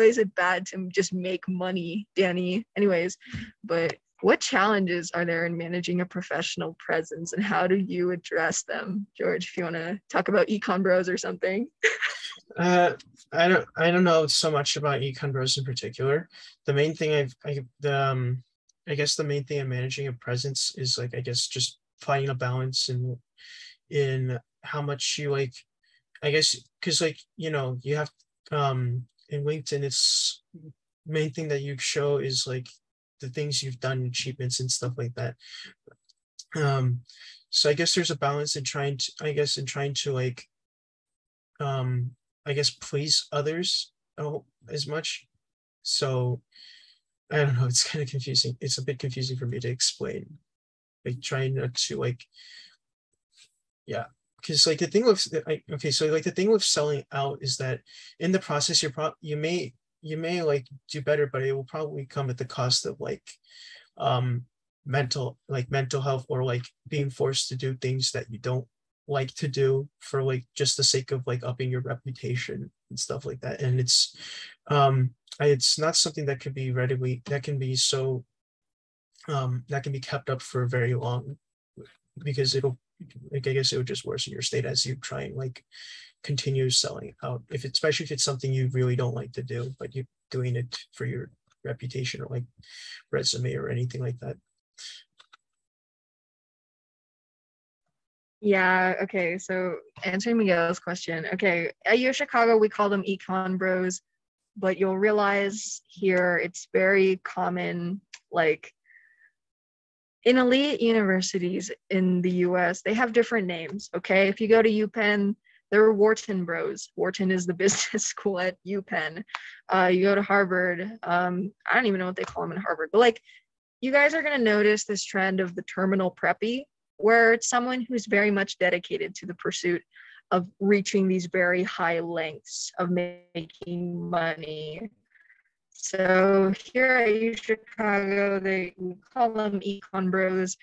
Speaker 1: is it bad to just make money, Danny? Anyways, but what challenges are there in managing a professional presence, and how do you address them? George, if you want to talk about econ bros or something.
Speaker 2: I don't know so much about econ bros in particular. The main thing I guess the main thing in managing a presence is like, I guess, just finding a balance in how much you like, I guess, because like, you know, you have in LinkedIn, it's main thing that you show is like the things you've done, achievements and stuff like that. So I guess there's a balance in trying to like I guess please others as much. So I don't know, it's kind of confusing. It's a bit confusing for me to explain. Like trying not to like, yeah, because like the thing with the thing with selling out is that in the process you may like do better, but it will probably come at the cost of like mental health, or like being forced to do things that you don't like to do for like just the sake of like upping your reputation and stuff like that. And it's not something that can be kept up for very long, because it'll like, I guess it would just worsen your state as you try and like continue selling out, especially if it's something you really don't like to do, but you're doing it for your reputation or like resume or anything like that.
Speaker 1: Yeah, okay, so answering Miguel's question. Okay, at U Chicago, we call them econ bros, but you'll realize here it's very common, like in elite universities in the US, they have different names. Okay. If you go to UPenn, they're Wharton Bros. Wharton is the business school at UPenn. You go to Harvard. I don't even know what they call them in Harvard, but like you guys are going to notice this trend of the terminal preppy, where it's someone who's very much dedicated to the pursuit of reaching these very high lengths of making money. So here at UChicago, we call them econ bros.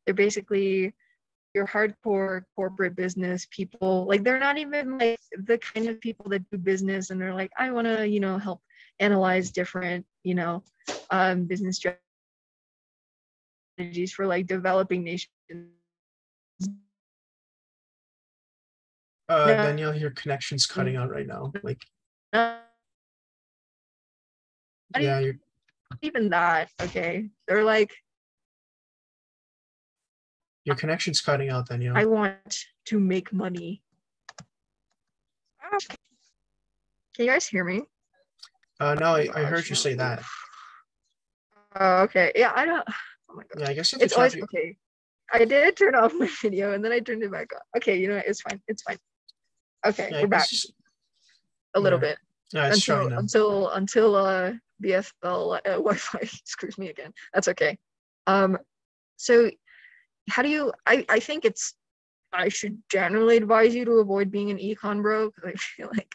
Speaker 1: They're basically your hardcore corporate business people. Like they're not even like the kind of people that do business and they're like, I want to, help analyze different, business strategies for like developing nations.
Speaker 2: Danielle, your connection's cutting out right now. Like, yeah, you're
Speaker 1: even that. Okay, they're like,
Speaker 2: your connection's cutting out, Danielle.
Speaker 1: I want to make money. Can you guys hear me?
Speaker 2: No, I heard you say that.
Speaker 1: Okay. Yeah, I don't. Oh my god.
Speaker 2: Yeah, I guess
Speaker 1: it's always okay. I did turn off my video and then I turned it back on. Okay, you know what? It's fine. It's fine. Okay,
Speaker 2: yeah,
Speaker 1: we're back. A little bit.
Speaker 2: Yeah, it's showing now.
Speaker 1: Until BFL Wi-Fi screws me again. That's okay. So how do you? I think I should generally advise you to avoid being an econ bro because I feel like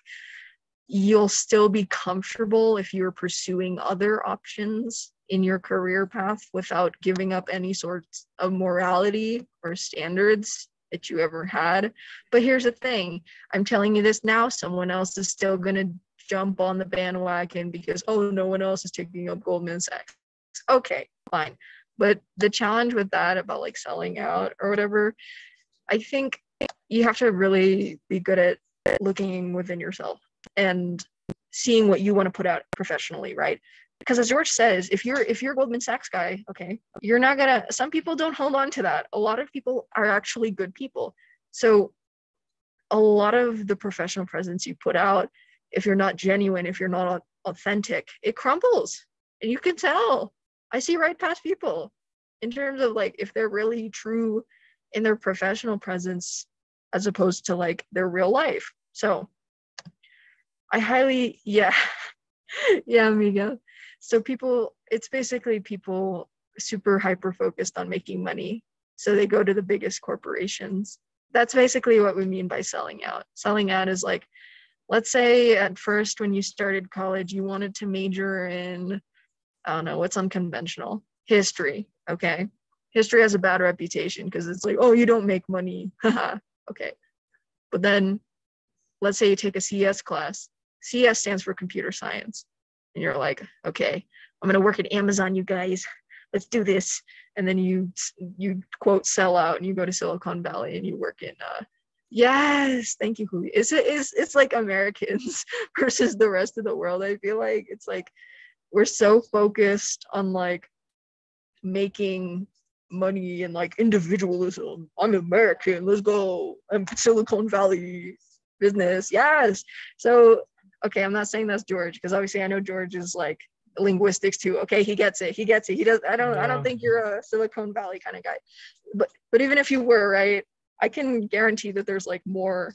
Speaker 1: you'll still be comfortable if you're pursuing other options in your career path without giving up any sorts of morality or standards that you ever had. But here's the thing, I'm telling you this now, someone else is still going to jump on the bandwagon because, oh, no one else is taking up Goldman Sachs. Okay, fine. But the challenge with that about like selling out or whatever, I think you have to really be good at looking within yourself and seeing what you want to put out professionally, right? Because as George says, if you're Goldman Sachs guy, okay, you're not gonna, some people don't hold on to that. A lot of people are actually good people. So a lot of the professional presence you put out, if you're not genuine, if you're not authentic, it crumbles. And you can tell. I see right past people in terms of like if they're really true in their professional presence as opposed to like their real life. So I highly, yeah, Miguel. So it's basically people super hyper focused on making money. So they go to the biggest corporations. That's basically what we mean by selling out. Selling out is like, let's say at first when you started college, you wanted to major in, I don't know, what's unconventional? History, okay? History has a bad reputation because it's like, oh, you don't make money. Okay. But then let's say you take a CS class. CS stands for computer science. And you're like, okay, I'm gonna work at Amazon, you guys. Let's do this. And then you quote sell out and you go to Silicon Valley and you work in yes, thank you, Hui. It's like Americans versus the rest of the world. I feel like it's like we're so focused on like making money and like individualism. I'm American, let's go. I'm Silicon Valley business. Yes. So okay, I'm not saying that's George because obviously I know George is like linguistics too. Okay, he gets it. He does. I don't think you're a Silicon Valley kind of guy. But even if you were, right, I can guarantee that there's like more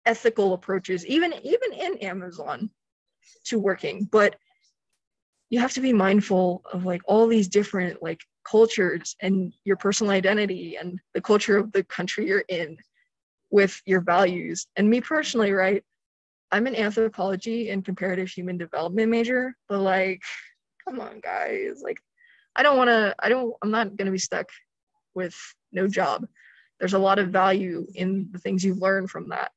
Speaker 1: ethical approaches, even in Amazon, to working. But you have to be mindful of like all these different like cultures and your personal identity and the culture of the country you're in with your values. And me personally, right, I'm an anthropology and comparative human development major, but like, come on, guys. Like, I'm not going to be stuck with no job. There's a lot of value in the things you learn from that.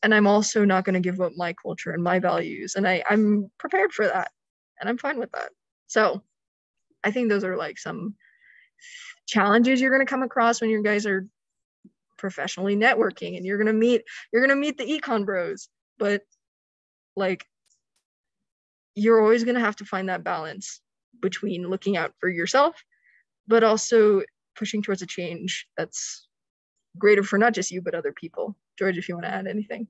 Speaker 1: And I'm also not going to give up my culture and my values. And I'm prepared for that. And I'm fine with that. So I think those are like some challenges you're going to come across when you guys are professionally networking and you're going to meet the econ bros. But like, you're always going to have to find that balance between looking out for yourself, but also pushing towards a change that's greater for not just you, but other people. George, if you want to add anything.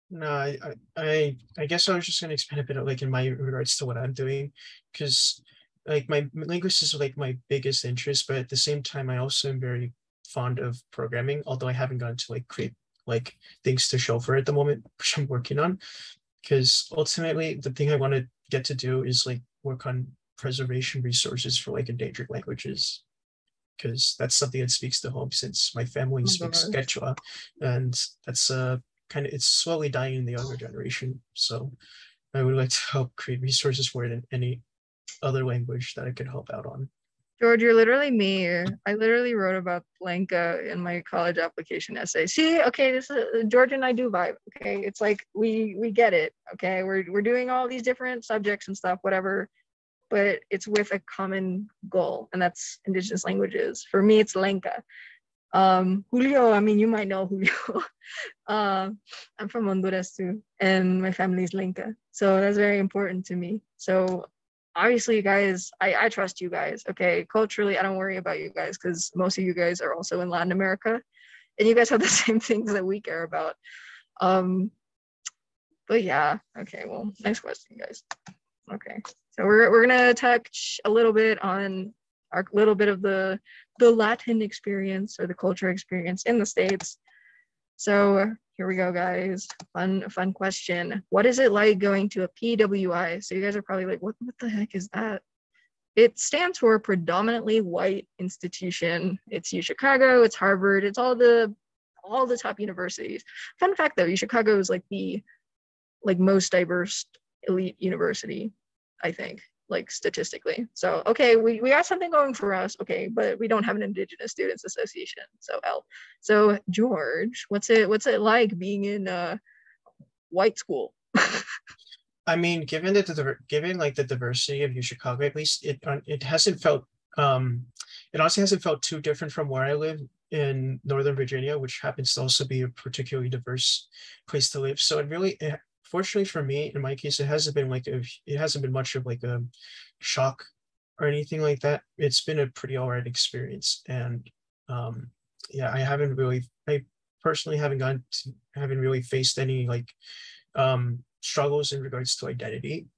Speaker 2: No, I guess I was just going to expand a bit like in my regards to what I'm doing, because like my linguist is like my biggest interest, but at the same time, I also am very fond of programming, although I haven't gotten to like create like things to show for it at the moment, which I'm working on. Because ultimately, the thing I want to get to do is like work on preservation resources for like endangered languages, because that's something that speaks to home since my family
Speaker 1: Oh my
Speaker 2: speaks
Speaker 1: gosh.
Speaker 2: Quechua, and that's kind of it's slowly dying in the younger generation. So I would like to help create resources for it in any other language that I could help out on.
Speaker 1: George, you're literally me. I literally wrote about Blanca in my college application essay. See, okay, this is George and I do vibe. Okay, it's like we get it. Okay, we're doing all these different subjects and stuff, whatever, but it's with a common goal, and that's indigenous languages. For me, it's Lenca. Julio, I mean, you might know Julio. I'm from Honduras too, and my family's Lenca, so that's very important to me. So obviously, you guys, I trust you guys. Okay, culturally, I don't worry about you guys because most of you guys are also in Latin America, and you guys have the same things that we care about. Um, but yeah, okay. Well, next question, guys. Okay, so we're gonna touch a little bit on our little bit of the Latin experience or the culture experience in the States. So here we go, guys. Fun question. What is it like going to a PWI? So you guys are probably like, what the heck is that? It stands for predominantly white institution. It's UChicago, it's Harvard, it's all the top universities. Fun fact though, UChicago is like the most diverse elite university, I think, like statistically. So okay, we got something going for us, okay, but we don't have an Indigenous Students Association. So L. So George, what's it like being in white school?
Speaker 2: I mean, given like the diversity of UChicago, at least it hasn't felt it also hasn't felt too different from where I live in Northern Virginia, which happens to also be a particularly diverse place to live. So fortunately for me, in my case, it hasn't been much of like a shock or anything like that. It's been a pretty all right experience, and yeah, I personally haven't really faced any like struggles in regards to identity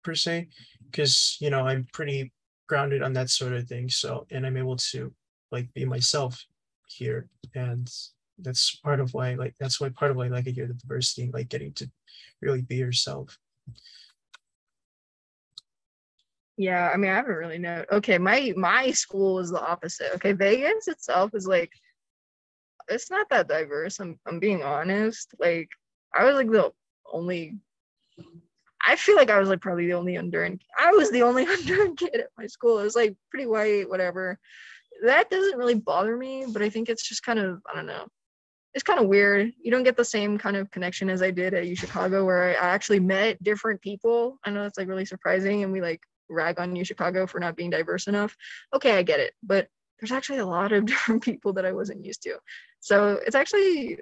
Speaker 2: per se, because I'm pretty grounded on that sort of thing. So, and I'm able to like be myself here, and that's part of why I like it here, the diversity, like getting to really be yourself.
Speaker 1: Yeah, I mean, I haven't really known. Okay, my school is the opposite. Okay, Vegas itself is like, it's not that diverse. I'm being honest. Like, I was like the only. I feel like I was like probably the only Honduran. I was the only Honduran kid at my school. It was like pretty white, whatever. That doesn't really bother me, but I think it's just kind of, I don't know. It's kind of weird. You don't get the same kind of connection as I did at UChicago, where I actually met different people. I know it's like really surprising, and we like rag on UChicago for not being diverse enough. Okay, I get it, but there's actually a lot of different people that I wasn't used to. So it's actually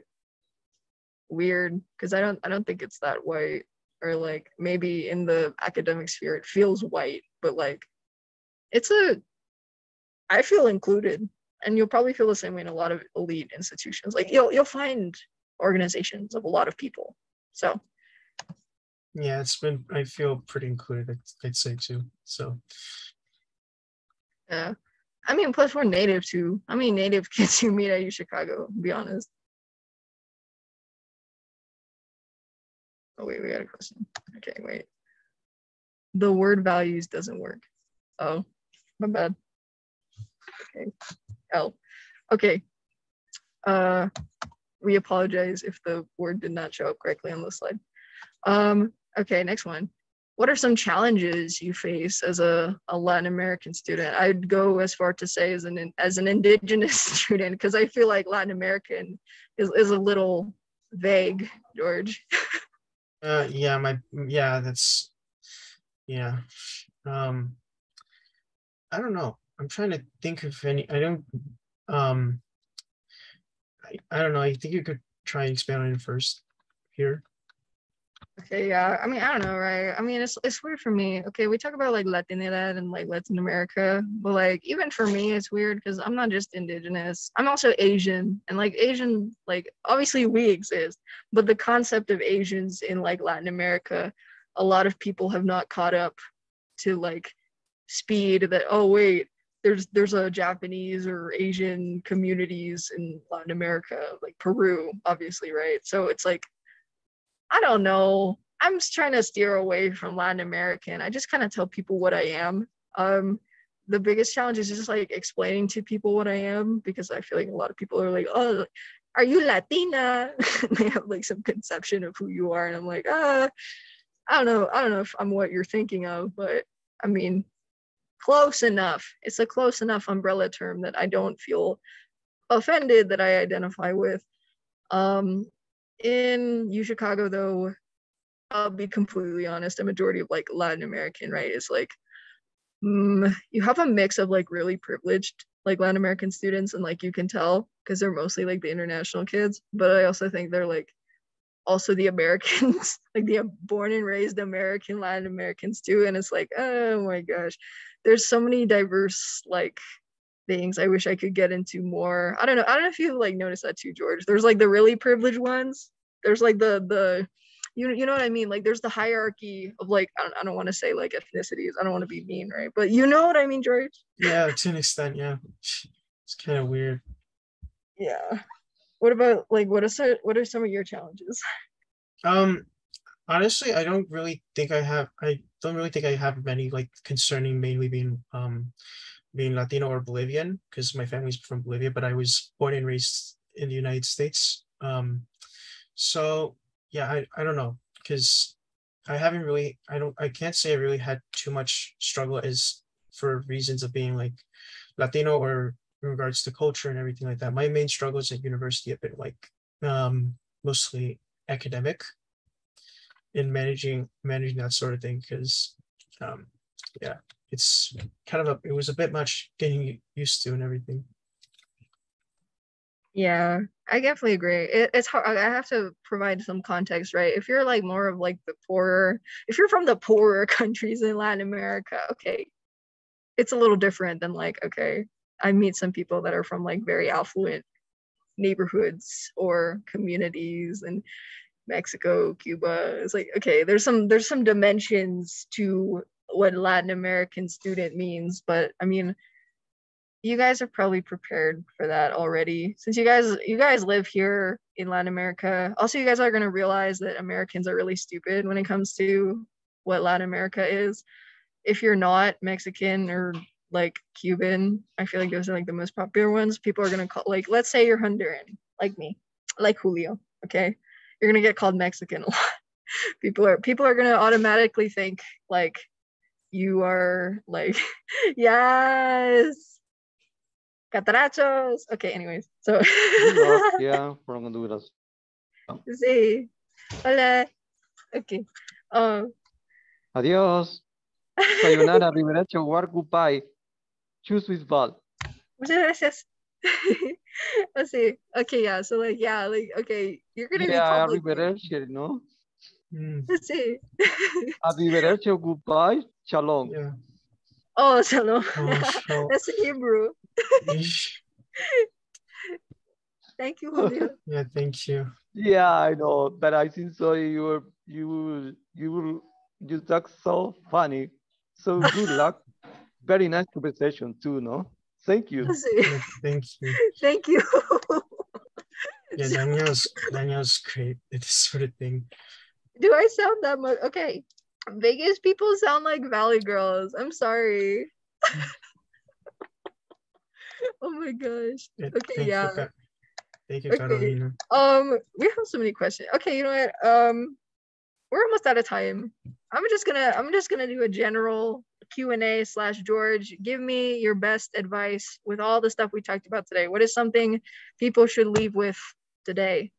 Speaker 1: weird because I don't think it's that white, or like maybe in the academic sphere it feels white, but like I feel included, and you'll probably feel the same way in a lot of elite institutions. Like you'll find organizations of a lot of people. So
Speaker 2: Yeah, I feel pretty included, I'd say too. So
Speaker 1: yeah, I mean, plus we're native too. I mean, native kids you meet at UChicago, to be honest. Oh wait, we got a question. Okay, wait. The word values doesn't work. Oh, my bad. Okay, L. Okay. We apologize if the word did not show up correctly on the slide. Okay, next one. What are some challenges you face as a Latin American student? I'd go as far to say as an indigenous student, because I feel like Latin American is a little vague, George.
Speaker 2: that's yeah. I don't know. I'm trying to think of any. I don't. I don't know. I think you could try and expand on it first here.
Speaker 1: Okay, yeah. I mean, I don't know, right? I mean, it's weird for me. Okay, we talk about like Latinidad and like Latin America, but like even for me, it's weird because I'm not just indigenous. I'm also Asian, and like Asian, like obviously we exist, but the concept of Asians in like Latin America, a lot of people have not caught up to like speed that, oh wait, there's a Japanese or Asian communities in Latin America, like Peru, obviously, right? So it's like, I don't know. I'm just trying to steer away from Latin American. I just kind of tell people what I am. The biggest challenge is just like explaining to people what I am, because I feel like a lot of people are like, oh, are you Latina? They have like some conception of who you are, and I'm like, I don't know if I'm what you're thinking of, but I mean, close enough. It's a close enough umbrella term that I don't feel offended that I identify with. In UChicago, though, I'll be completely honest, a majority of like Latin American, right, is like, you have a mix of like really privileged like Latin American students, and like you can tell because they're mostly like the international kids, but I also think they're like also the Americans, like the born and raised American Latin Americans too. And it's like, oh my gosh, there's so many diverse like things I wish I could get into more. I don't know if you like noticed that too, George. There's like the really privileged ones. There's like the you know what I mean? Like there's the hierarchy of like, I don't want to say like ethnicities. I don't want to be mean, right? But you know what I mean, George?
Speaker 2: Yeah, to an extent, yeah. It's kind of weird.
Speaker 1: Yeah. What about like what are some of your challenges?
Speaker 2: Honestly, I don't really think I have many like concerning, mainly being Latino or Bolivian, because my family's from Bolivia, but I was born and raised in the United States. So yeah, I don't know, because I can't say I really had too much struggle as for reasons of being like Latino or in regards to culture and everything like that. My main struggles at university have been like mostly academic in managing that sort of thing, because yeah, it's kind of it was a bit much getting used to and everything.
Speaker 1: Yeah, I definitely agree. It's hard. I have to provide some context, right? If you're like more of like the poorer, if you're from the poorer countries in Latin America, okay, it's a little different than like, okay, I meet some people that are from like very affluent neighborhoods or communities in Mexico, Cuba. It's like, okay, there's some dimensions to what Latin American student means, but I mean, you guys are probably prepared for that already, since you guys live here in Latin America. Also, you guys are going to realize that Americans are really stupid when it comes to what Latin America is. If you're not Mexican or like Cuban, I feel like those are like the most popular ones. People are going to call, like, let's say you're Honduran, like me, like Julio, okay? You're going to get called Mexican a lot. People are going to automatically think like you are like, yes, Catarachos. Okay, anyways. So
Speaker 4: yeah, from Honduras.
Speaker 1: sí. Hola. Okay.
Speaker 4: Adiós. Sayonara, Riveracho, war goodbye. Choose with ball.
Speaker 1: Muchas gracias. Let's see. Okay, yeah. So like, yeah, like, okay, you're gonna be
Speaker 4: Yeah,
Speaker 1: called like,
Speaker 4: Riveracho, no?
Speaker 1: let's see.
Speaker 4: Riveracho, goodbye. Shalom.
Speaker 2: Yeah.
Speaker 1: Oh, shalom.
Speaker 2: Oh, so
Speaker 1: That's in Hebrew. Thank you, Julio.
Speaker 2: yeah, thank you.
Speaker 4: Yeah, I know, but I think so. You talk so funny. So good luck. Very nice conversation too, no? Thank you.
Speaker 1: Let's see.
Speaker 2: Yeah, thank you.
Speaker 1: Thank you.
Speaker 2: Yeah, Daniel's great at this sort of thing.
Speaker 1: Do I sound that much? Okay. Vegas people sound like Valley girls. I'm sorry. Oh my gosh.
Speaker 2: Yeah,
Speaker 1: Okay, yeah.
Speaker 2: Thank you,
Speaker 1: Okay.
Speaker 2: Carolina.
Speaker 1: We have so many questions. Okay, you know what? We're almost out of time. I'm just gonna do a general Q&A / George. Give me your best advice with all the stuff we talked about today. What is something people should leave with today?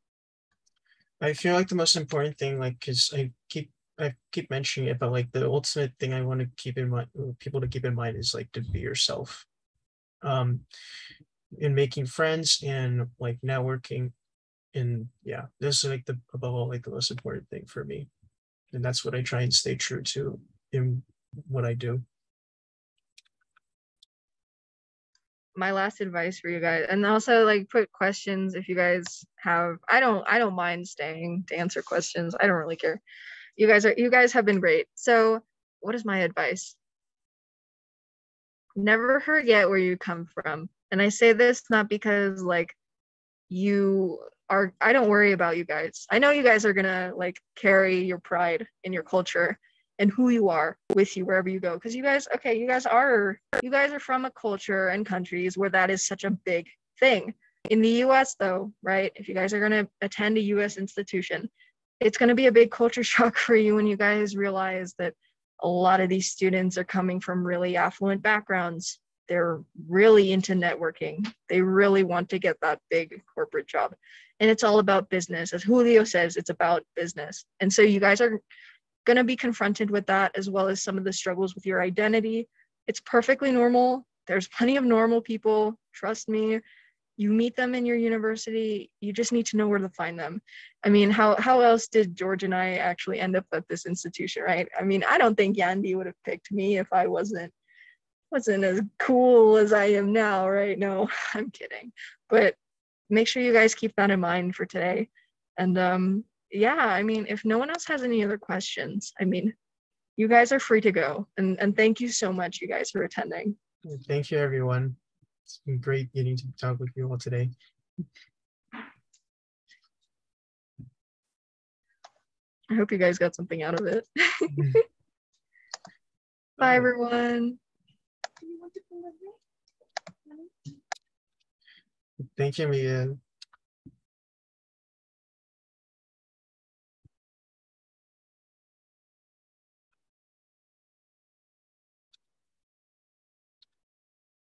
Speaker 2: I feel like the most important thing, like, because I keep mentioning it, but like the ultimate thing I want to keep in mind, people to keep in mind, is like to be yourself. In making friends and like networking, and yeah, this is like above all, like the most important thing for me, and that's what I try and stay true to in what I do.
Speaker 1: My last advice for you guys, and also like put questions if you guys have. I don't mind staying to answer questions. I don't really care. You guys have been great. So what is my advice? never forget where you come from. And I say this not because like I don't worry about you guys. I know you guys are gonna like carry your pride in your culture and who you are with you wherever you go. Because you guys are from a culture and countries where that is such a big thing. In the US though, right? If you guys are gonna attend a US institution, it's gonna be a big culture shock for you when you guys realize that a lot of these students are coming from really affluent backgrounds. They're really into networking. They really want to get that big corporate job. And it's all about business. As Julio says, it's about business. And so you guys are going to be confronted with that, as well as some of the struggles with your identity. It's perfectly normal. There's plenty of normal people. Trust me. You meet them in your university. You just need to know where to find them. I mean, how else did George and I actually end up at this institution, right? I mean, I don't think Yandy would have picked me if I wasn't as cool as I am now, right? No, I'm kidding. But make sure you guys keep that in mind for today. And yeah, I mean, if no one else has any other questions, I mean, you guys are free to go. And thank you so much, you guys, for attending.
Speaker 2: Thank you, everyone. It's been great getting to talk with you all today.
Speaker 1: I hope you guys got something out of it. Bye, everyone.
Speaker 2: Thank you, Miguel.